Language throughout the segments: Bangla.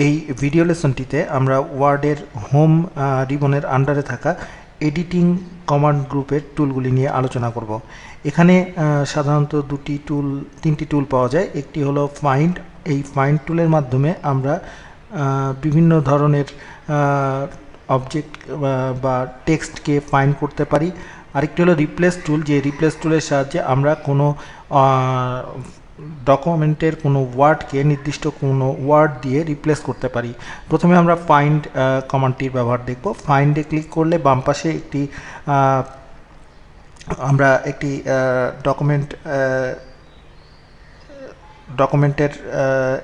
এই ভিডিও লেসনটিতে আমরা ওয়ার্ডের হোম রিবনের আন্ডারে থাকা এডিটিং কমান্ড গ্রুপের টুলগুলি নিয়ে আলোচনা করব। এখানে সাধারণত তিনটি টুল পাওয়া যায়। একটি হলো ফাইন্ড। এই ফাইন্ড টুলের মাধ্যমে আমরা বিভিন্ন ধরনের অবজেক্ট বা টেক্সটকে ফাইন্ড করতে পারি। আরেকটি হলো রিপ্লেস টুল, যে রিপ্লেস টুলের সাহায্যে আমরা কোনো ডকুমেন্টের কোনো ওয়ার্ডকে নির্দিষ্ট কোনো ওয়ার্ড দিয়ে রিপ্লেস করতে পারি। প্রথমে আমরা ফাইন্ড কমান্ডটির ব্যবহার দেখব। ফাইন্ডে ক্লিক করলে বাম পাশে আমরা একটি ডকুমেন্টের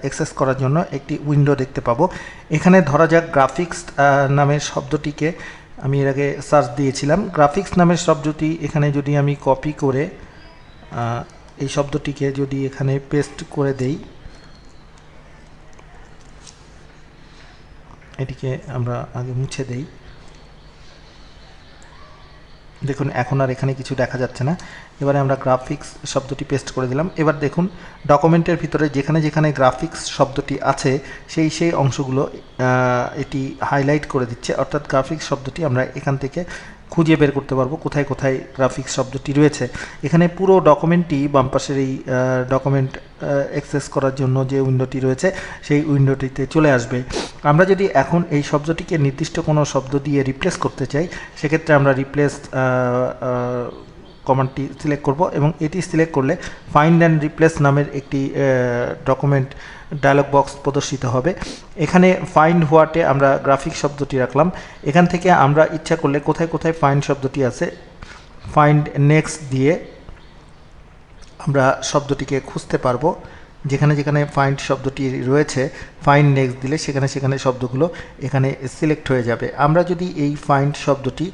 অ্যাক্সেস করার জন্য একটি উইন্ডো দেখতে পাবো। এখানে ধরা যাক গ্রাফিক্স নামের শব্দটিকে আমি এর আগে সার্চ দিয়েছিলাম। গ্রাফিক্স নামের শব্দটি এখানে যদি আমি কপি করে এই শব্দটিকে যদি এখানে পেস্ট করে দেই, এটিকে আমরা আগে মুছে দেই। দেখুন এখন আর এখানে কিছু দেখা যাচ্ছে না। এবারে আমরা গ্রাফিক্স শব্দটি পেস্ট করে দিলাম। এবার দেখুন ডকুমেন্টের ভিতরে যেখানে যেখানে গ্রাফিক্স শব্দটি আছে সেই অংশগুলো এটি হাইলাইট করে দিচ্ছে, অর্থাৎ গ্রাফিক্স শব্দটি আমরা এখান থেকে খুঁজে বের করতে পারবো কোথায় কোথায় গ্রাফিক্স শব্দটি রয়েছে। এখানে পুরো ডকুমেন্টটি বাম পাশের এই ডকুমেন্ট অ্যাক্সেস করার জন্য যে উইন্ডোটি রয়েছে সেই উইন্ডোটিতে চলে আসবে। আমরা যদি এখন এই শব্দটিকে নির্দিষ্ট কোনো শব্দ দিয়ে রিপ্লেস করতে চাই, সেক্ষেত্রে আমরা রিপ্লেস কমান্ডটি সিলেক্ট করব এবং এটি সিলেক্ট করলে ফাইন্ড অ্যান্ড রিপ্লেস নামের একটি ডকুমেন্ট ডায়লগ বক্স প্রদর্শিত হবে। এখানে ফাইন্ড হোয়াটে আমরা গ্রাফিক শব্দটি রাখলাম। এখান থেকে আমরা ইচ্ছা করলে কোথায় কোথায় ফাইন্ড শব্দটি আছে, ফাইন্ড নেক্সট দিয়ে আমরা শব্দটিকে খুঁজতে পারবো। যেখানে যেখানে ফাইন্ড শব্দটি রয়েছে ফাইন্ড নেক্সট দিলে সেখানে সেখানে শব্দগুলো এখানে সিলেক্ট হয়ে যাবে। আমরা যদি এই ফাইন্ড শব্দটি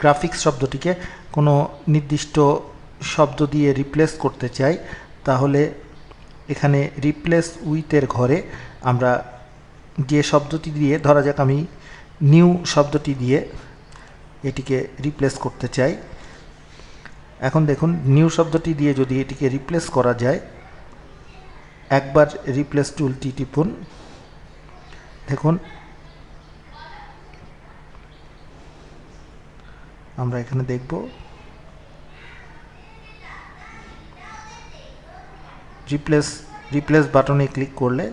গ্রাফিক্স শব্দটিকে কোনো নির্দিষ্ট শব্দ দিয়ে রিপ্লেস করতে চাই, তাহলে এখানে রিপ্লেস উইথের ঘরে আমরা যে শব্দটি দিয়ে, ধরা যাক আমি নিউ শব্দটি দিয়ে এটিকে রিপ্লেস করতে চাই। এখন দেখুন নিউ শব্দটি দিয়ে যদি এটিকে রিপ্লেস করা যায়, একবার রিপ্লেস টুলটি টিপুন। দেখুন আমরা এখানে দেখব রিপ্লেস বাটনে ক্লিক করলে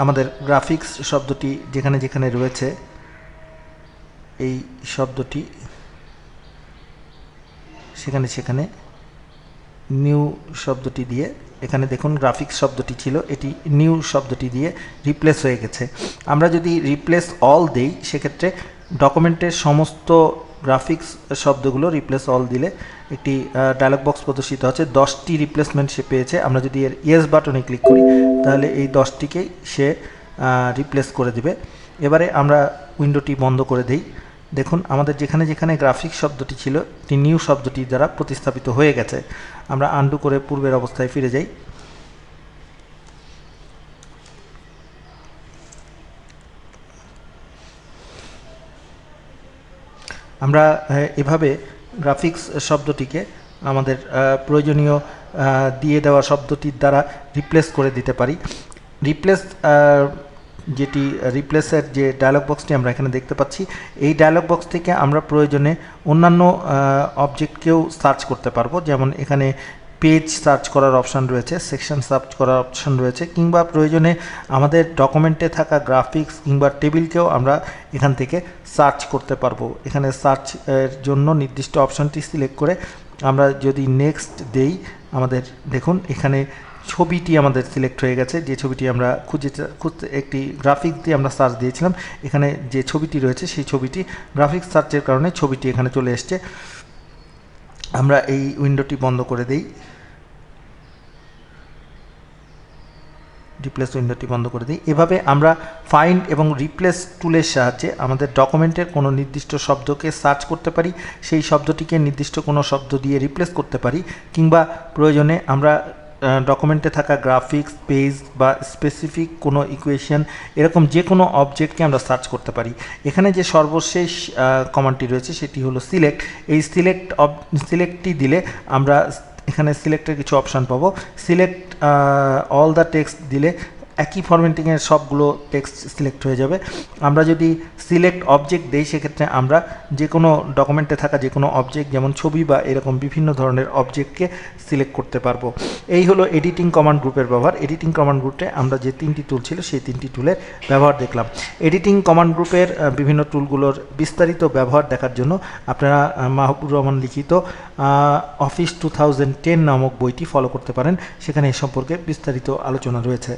আমাদের গ্রাফিক্স শব্দটি যেখানে যেখানে রয়েছে এই শব্দটি সেখানে সেখানে নিউ শব্দটি দিয়ে, এখানে দেখুন গ্রাফিক্স শব্দটি ছিল, এটি নিউ শব্দটি দিয়ে রিপ্লেস হয়ে গেছে। আমরা যদি রিপ্লেস অল দেই, সেক্ষেত্রে ডকুমেন্টের সমস্ত গ্রাফিক্স শব্দগুলো রিপ্লেস অল দিলে একটি ডায়লগ বক্স প্রদর্শিত হচ্ছে। 10টি রিপ্লেসমেন্ট সে পেয়েছে। আমরা যদি এর ইয়েস বাটনে ক্লিক করি তাহলে এই 10টিকেই সে রিপ্লেস করে দিবে। এবারে আমরা উইন্ডোটি বন্ধ করে দেই। দেখুন আমাদের যেখানে যেখানে গ্রাফিক্স শব্দটি ছিল এটি নিউ শব্দটি দ্বারা প্রতিস্থাপিত হয়ে গেছে। আমরা আনডু করে পূর্বের অবস্থায় ফিরে যাই। আমরা এভাবে গ্রাফিক্স শব্দটিকে আমাদের প্রয়োজনীয় দিয়ে দেওয়া শব্দটির দ্বারা রিপ্লেস করে দিতে পারি। রিপ্লেসের যে ডায়লগ বক্সটি আমরা এখানে দেখতে পাচ্ছি, এই ডায়লগ বক্স থেকে আমরা প্রয়োজনে অন্যান্য অবজেক্টকেও সার্চ করতে পারবো। যেমন এখানে পেজ সার্চ করার অপশান রয়েছে, সেকশন সার্চ করার অপশান রয়েছে, কিংবা প্রয়োজনে আমাদের ডকুমেন্টে থাকা গ্রাফিক্স কিংবা টেবিলকেও আমরা এখান থেকে সার্চ করতে পারবো। এখানে সার্চ এর জন্য নির্দিষ্ট অপশানটি সিলেক্ট করে আমরা যদি নেক্সট দেই, আমাদের দেখুন এখানে ছবিটি আমাদের সিলেক্ট হয়ে গেছে। যে ছবিটি আমরা খুঁজতে একটি গ্রাফিক্স দিয়ে আমরা সার্চ দিয়েছিলাম, এখানে যে ছবিটি রয়েছে সেই ছবিটি গ্রাফিক্স সার্চের কারণে ছবিটি এখানে চলে এসছে। আমরা এই উইন্ডোটি বন্ধ করে দেই, রিপ্লেস উইন্ডোটি বন্ধ করে দিই। এভাবে আমরা ফাইন্ড এবং রিপ্লেস টুলের সাহায্যে আমাদের ডকুমেন্টের কোনো নির্দিষ্ট শব্দকে সার্চ করতে পারি, সেই শব্দটিকে নির্দিষ্ট কোনো শব্দ দিয়ে রিপ্লেস করতে পারি, কিংবা প্রয়োজনে আমরা ডকুমেন্টে থাকা গ্রাফিক্স, পেজ বা স্পেসিফিক কোনো ইকুয়েশন এরকম যে কোনো অবজেক্টকে আমরা সার্চ করতে পারি। এখানে যে সর্বশেষ কমান্ডটি রয়েছে সেটি হলো সিলেক্ট। এই সিলেক্টটি দিলে আমরা এখানে সিলেক্টের কিছু অপশান পাবো। সিলেক্ট অল দ্য টেক্সট দিলে একই ফরম্যাটিংয়ের সবগুলো টেক্সট সিলেক্ট হয়ে যাবে। আমরা যদি সিলেক্ট অবজেক্ট দেই সেক্ষেত্রে আমরা যে কোনো ডকুমেন্টে থাকা যে কোনো অবজেক্ট যেমন ছবি বা এরকম বিভিন্ন ধরনের অবজেক্টকে সিলেক্ট করতে পারবো। এই হলো এডিটিং কমান্ড গ্রুপের ব্যবহার। এডিটিং কমান্ড গ্রুপে আমরা যে 3টি টুল ছিল সেই 3টি টুলের ব্যবহার দেখলাম। এডিটিং কমান্ড গ্রুপের বিভিন্ন টুলগুলোর বিস্তারিত ব্যবহার দেখার জন্য আপনারা মাহবুব রহমান লিখিত অফিস 2010 নামক বইটি ফলো করতে পারেন, সেখানে এ সম্পর্কে বিস্তারিত আলোচনা রয়েছে।